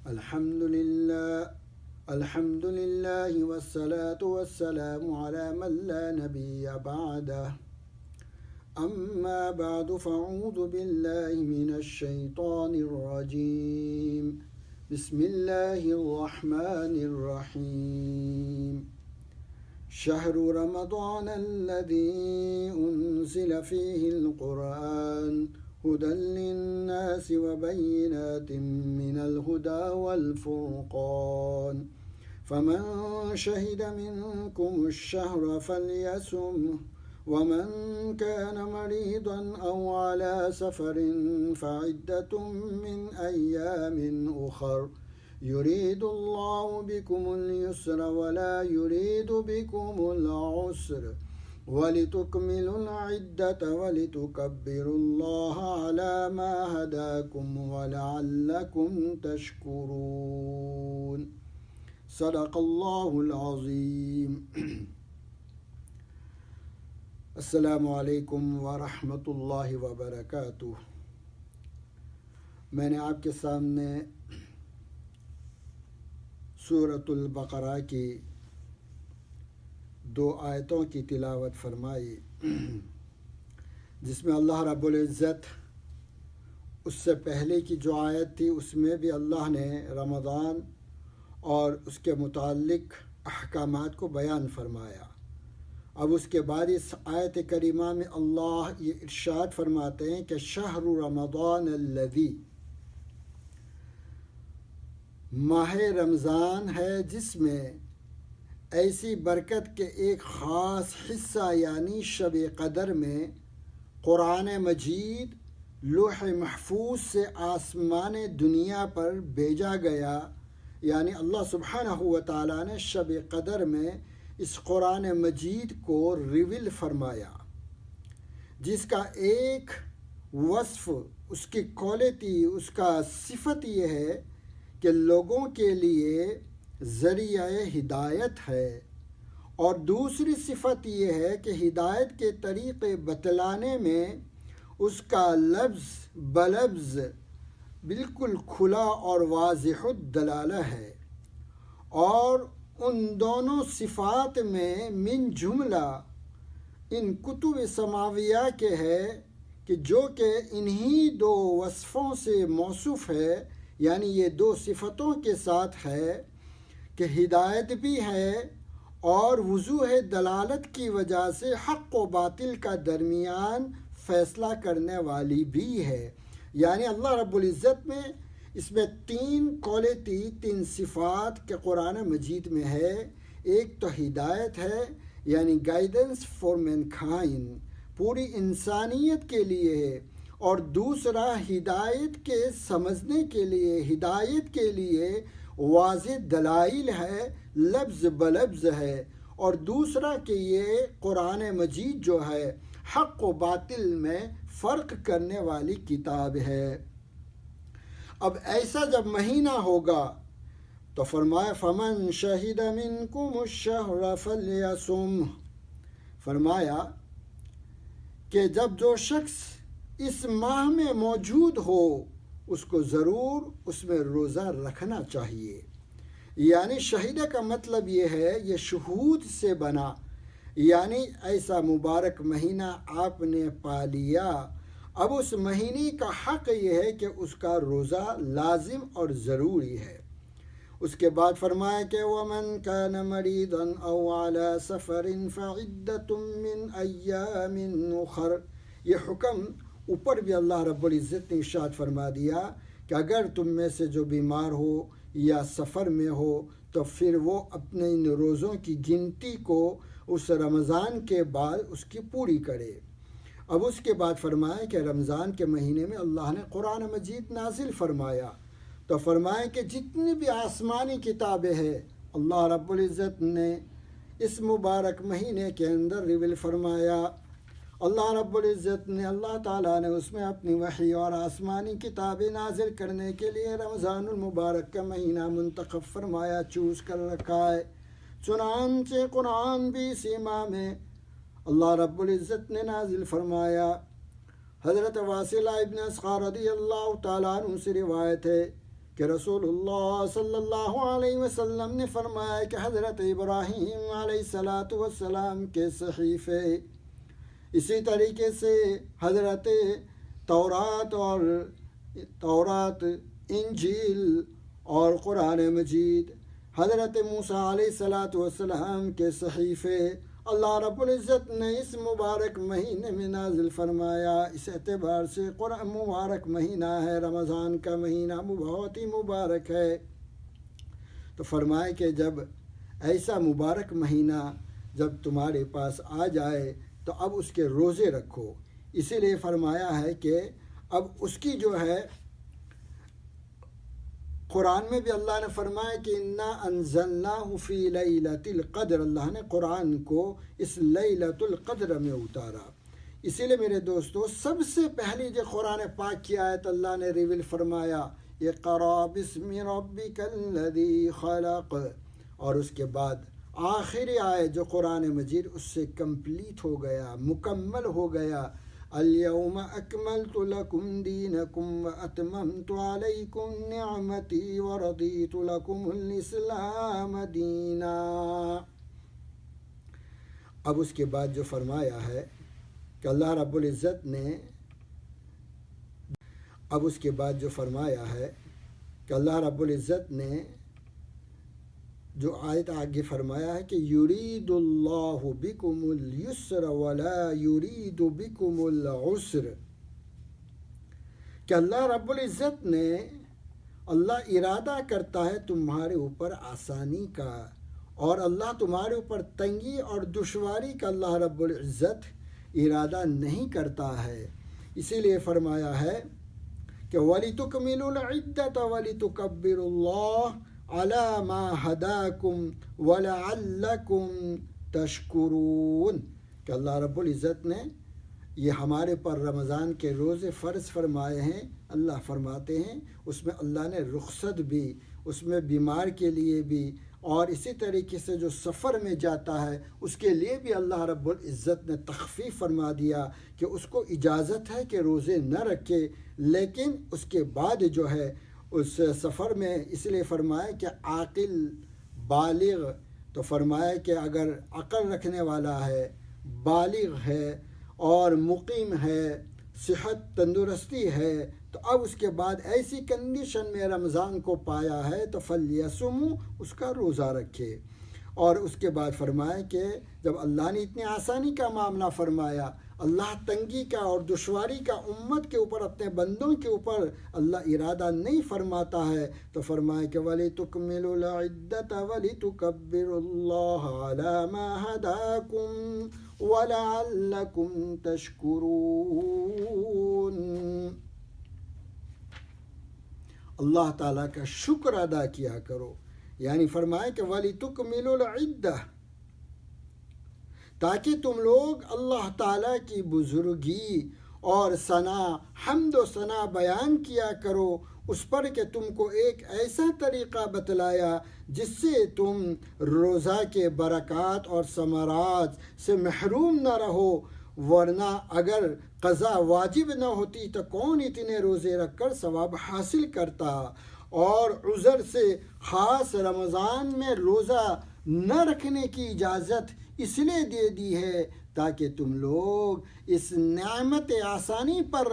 الحمد لله والصلاة والسلام على من لا نبي بعده أما بعد فأعوذ بالله من الشيطان الرجيم بسم الله الرحمن الرحيم شهر رمضان الذي أنزل فيه القرآن هدى للناس وبينات من الهدى والفرقان فمن شهد منكم الشهر فليصمه ومن كان مريضا أو على سفر فعدة من أيام أخر يريد الله بكم اليسر ولا يريد بكم العسر ولتكملوا العدة ولتكبروا الله على ما هداكم ولعلكم تشكرون صدق الله العظيم. السلام علیکم ورحمۃ اللہ وبرکاتہ. میں نے آپ کے سامنے سورۃ البقرہ کی 2 آیتوں کی تلاوت فرمائی جس میں اللہ رب العزت اس سے پہلے کی جو آیت تھی اس میں بھی اللہ نے رمضان اور اس کے متعلق احکامات کو بیان فرمایا. اب اس کے بعد اس آیت کریمہ میں اللہ یہ ارشاد فرماتے ہیں کہ شہر رمضان الذی، ماہ رمضان ہے جس میں ایسی برکت کے ایک خاص حصہ یعنی شب قدر میں قرآن مجید لوح محفوظ سے آسمان دنیا پر بھیجا گیا. یعنی اللہ سبحانہ و تعالیٰ نے شب قدر میں اس قرآن مجید کو ریویل فرمایا، جس کا ایک وصف، اس کی کوالٹی، اس کا صفت یہ ہے کہ لوگوں کے لیے ذریعہ ہدایت ہے، اور دوسری صفت یہ ہے کہ ہدایت کے طریقے بتلانے میں اس کا لفظ بلفظ بالکل کھلا اور واضح الدلالہ ہے. اور ان دونوں صفات میں من جملہ ان کتب سماویہ کے ہے کہ جو کہ انہی 2 وصفوں سے موصوف ہے، یعنی یہ 2 صفتوں کے ساتھ ہے کہ ہدایت بھی ہے اور وضوح دلالت کی وجہ سے حق و باطل کا درمیان فیصلہ کرنے والی بھی ہے. یعنی اللہ رب العزت میں اس میں 3 کوالٹی، 3 صفات کے قرآن مجید میں ہے. ایک تو ہدایت ہے، یعنی گائیڈنس فار مینکائنڈ، پوری انسانیت کے لیے ہے. اور دوسرا ہدایت کے سمجھنے کے لیے، ہدایت کے لیے واضح دلائل ہے، لفظ بلفظ ہے. اور دوسرا کہ یہ قرآن مجید جو ہے حق و باطل میں فرق کرنے والی کتاب ہے. اب ایسا جب مہینہ ہوگا تو فرمایا فمن شہد منکم الشہر فلیصمہ، فرمایا کہ جب جو شخص اس ماہ میں موجود ہو اس کو ضرور اس میں روزہ رکھنا چاہیے. یعنی شہیدہ کا مطلب یہ ہے، یہ شہود سے بنا، یعنی ایسا مبارک مہینہ آپ نے پا لیا، اب اس مہینے کا حق یہ ہے کہ اس کا روزہ لازم اور ضروری ہے. اس کے بعد فرمایا کہ وَمَنْ كَانَ مَرِيضًا أَوْ عَلَى سَفَرٍ فَعِدَّةٌ مِّنْ أَيَّامٍ أُخَرَ. یہ حکم اوپر بھی اللہ رب العزت نے ارشاد فرما دیا کہ اگر تم میں سے جو بیمار ہو یا سفر میں ہو تو پھر وہ اپنے ان روزوں کی گنتی کو اس رمضان کے بعد اس کی پوری کرے. اب اس کے بعد فرمایا کہ رمضان کے مہینے میں اللہ نے قرآن مجید نازل فرمایا، تو فرمایا کہ جتنی بھی آسمانی کتابیں ہیں اللہ رب العزت نے اس مبارک مہینے کے اندر ریویل فرمایا. اللہ رب العزت نے، اللہ تعالیٰ نے اس میں اپنی وحی اور آسمانی کتابیں نازل کرنے کے لیے رمضان المبارک کا مہینہ منتخب فرمایا، چوز کر رکھا ہے. چنانچہ قرآن بھی اسی ماہ میں اللہ رب العزت نے نازل فرمایا. حضرت واصلہ ابن اسقع رضی اللہ تعالیٰ عنہ سے روایت ہے کہ رسول اللہ صلی اللہ علیہ وسلم نے فرمایا کہ حضرت ابراہیم علیہ السلام کے صحیفے، اسی طریقے سے حضرت تورات، انجیل اور قرآن مجید، حضرت موسیٰ علیہ السلام کے صحیفے اللہ رب العزت نے اس مبارک مہینے میں نازل فرمایا۔ اس اعتبار سے قرآن مبارک مہینہ ہے، رمضان کا مہینہ بہت ہی مبارک ہے۔ تو فرمائے کہ جب ایسا مبارک مہینہ جب تمہارے پاس آ جائے تو اب اس کے روزے رکھو۔ اسی لیے فرمایا ہے کہ اب اس کی جو ہے قرآن میں بھی اللہ نے فرمایا کہ انا انزلناہ فی لیلۃ القدر، اللہ نے قرآن کو اس لیلۃ القدر میں اتارا۔ اسی لیے میرے دوستو، سب سے پہلی جو قرآن پاک کی آیت اللہ نے ریویل فرمایا، اقرأ بسم ربک الذی خلق، اور اس کے بعد آخری آیت جو قرآن مجید اس سے کمپلیٹ ہو گیا، مکمل ہو گیا، اليوم اکملت لکم دینکم واتممت علیکم نعمتی ورضیت لکم الاسلام دینا۔ اب اس کے بعد جو فرمایا ہے کہ اللہ رب العزت نے جو آیت آگے فرمایا ہے کہ یرید اللہ بکم اليسر ولا یرید بکم العسر، کہ اللہ رب العزت نے، اللہ ارادہ کرتا ہے تمہارے اوپر آسانی کا، اور اللہ تمہارے اوپر تنگی اور دشواری کا اللہ رب العزت ارادہ نہیں کرتا ہے۔ اسی لیے فرمایا ہے کہ وَلِتُكْمِلُوا الْعِدَّةَ وَلِتُكَبِّرُوا اللَّهَ عَلَى مَا هَدَاكُمْ وَلَعَلَّكُمْ تَشْكُرُونَ، کہ اللہ رب العزت نے یہ ہمارے پر رمضان کے روزے فرض فرمائے ہیں۔ اللہ فرماتے ہیں اس میں اللہ نے رخصت بھی، اس میں بیمار کے لیے بھی، اور اسی طریقے سے جو سفر میں جاتا ہے اس کے لیے بھی اللہ رب العزت نے تخفیف فرما دیا کہ اس کو اجازت ہے کہ روزے نہ رکھے، لیکن اس کے بعد جو ہے اس سفر میں اس لیے فرمایا کہ عاقل بالغ، تو فرمایا کہ اگر عقل رکھنے والا ہے، بالغ ہے اور مقیم ہے، صحت تندرستی ہے، تو اب اس کے بعد ایسی کنڈیشن میں رمضان کو پایا ہے تو فلیصموا، اس کا روزہ رکھے۔ اور اس کے بعد فرمایا کہ جب اللہ نے اتنی آسانی کا معاملہ فرمایا، اللہ تنگی کا اور دشواری کا امت کے اوپر، اپنے بندوں کے اوپر اللہ ارادہ نہیں فرماتا ہے، تو فرمایا کہ وَلِتُكْمِلُوا الْعِدَّةَ وَلِتُكَبِّرُوا اللَّهَ عَلَى مَا هَدَاكُمْ وَلَعَلَّكُمْ تَشْكُرُونَ، اللہ تعالیٰ کا شکر ادا کیا کرو۔ یعنی فرمائے کہ وَلِتُكْمِلُوا الْعِدَّةَ، تاکہ تم لوگ اللہ تعالیٰ کی بزرگی اور حمد و ثنا بیان کیا کرو اس پر کہ تم کو ایک ایسا طریقہ بتلایا جس سے تم روزہ کے برکات اور ثمرات سے محروم نہ رہو، ورنہ اگر قضا واجب نہ ہوتی تو کون اتنے روزے رکھ کر ثواب حاصل کرتا۔ اور عذر سے خاص رمضان میں روزہ نہ رکھنے کی اجازت اس لیے دے دی ہے تاکہ تم لوگ اس نعمت آسانی پر،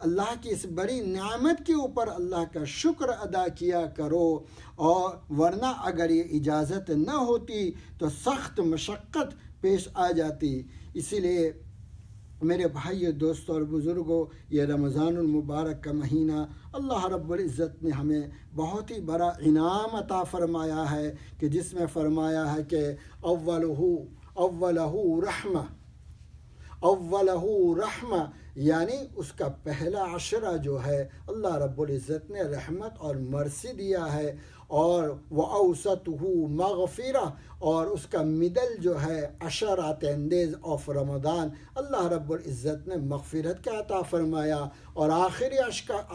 اللہ کی اس بڑی نعمت کے اوپر اللہ کا شکر ادا کیا کرو، اور ورنہ اگر یہ اجازت نہ ہوتی تو سخت مشقت پیش آ جاتی۔ اسی لیے میرے بھائی دوستوں اور بزرگوں، یہ رمضان المبارک کا مہینہ اللہ رب العزت نے ہمیں بہت ہی بڑا انعام عطا فرمایا ہے، کہ جس میں فرمایا ہے کہ اولہ رحمہ، یعنی اس کا پہلا عشرہ جو ہے اللہ رب العزت نے رحمت اور مرسی دیا ہے، اور وَأَوْسَطُهُ مَغْفِرَةٌ، اور اس کا مڈل جو ہے 10 days آف رمضان اللہ رب العزت نے مغفرت کا عطا فرمایا، اور آخری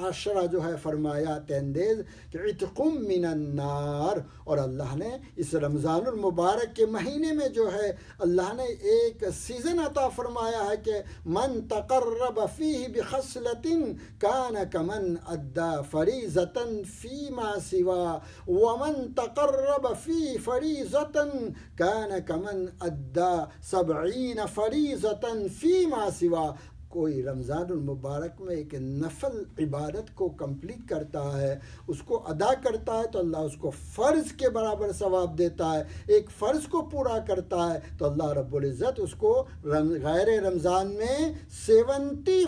عشرہ جو ہے فرمایا 10 days کہ عتق من النار، اور اللہ نے اس رمضان المبارک کے مہینے میں جو ہے اللہ نے ایک سیزن عطا فرمایا ہے کہ من تقرب تقرب فيه بخصلة كان كمن أدى فريضة فيما سوى ومن تقرب فيه فريضة كان كمن أدى 70 فريضة فيما سوى. کوئی رمضان المبارک میں ایک نفل عبادت کو کمپلیٹ کرتا ہے، اس کو ادا کرتا ہے تو اللہ اس کو فرض کے برابر ثواب دیتا ہے. ایک فرض کو پورا کرتا ہے تو اللہ رب العزت اس کو غیر رمضان میں 70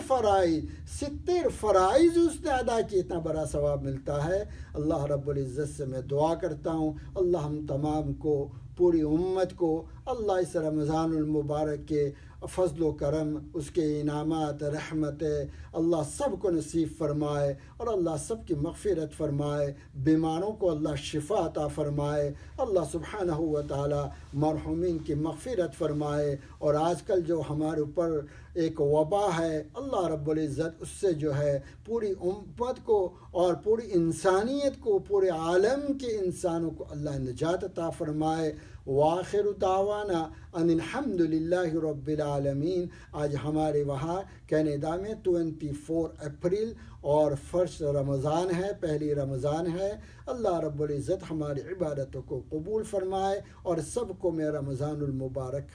فرائض اس نے ادا کی، اتنا بڑا ثواب ملتا ہے. اللہ رب العزت سے میں دعا کرتا ہوں اللہ ہم تمام کو، پوری امت کو، اللہ اس رمضان المبارک کے فضل و کرم، اس کے انعامات، رحمت، اللہ سب کو نصیب فرمائے اور اللہ سب کی مغفرت فرمائے. بیماروں کو اللہ شفا عطا فرمائے. اللہ سبحانہ و تعالی مرحومین کی مغفرت فرمائے. اور آج کل جو ہمارے اوپر ایک وبا ہے، اللہ رب العزت اس سے جو ہے پوری امت کو اور پوری انسانیت کو، پورے عالم کے انسانوں کو اللہ نجات عطا فرمائے. وآخر دعوانا ان الحمد للہ رب العالمین. آج ہمارے وہاں کینیڈا میں 24 اپریل اور فرسٹ رمضان ہے، پہلی رمضان ہے. اللہ رب العزت ہماری عبادتوں کو قبول فرمائے اور سب کو میں رمضان المبارک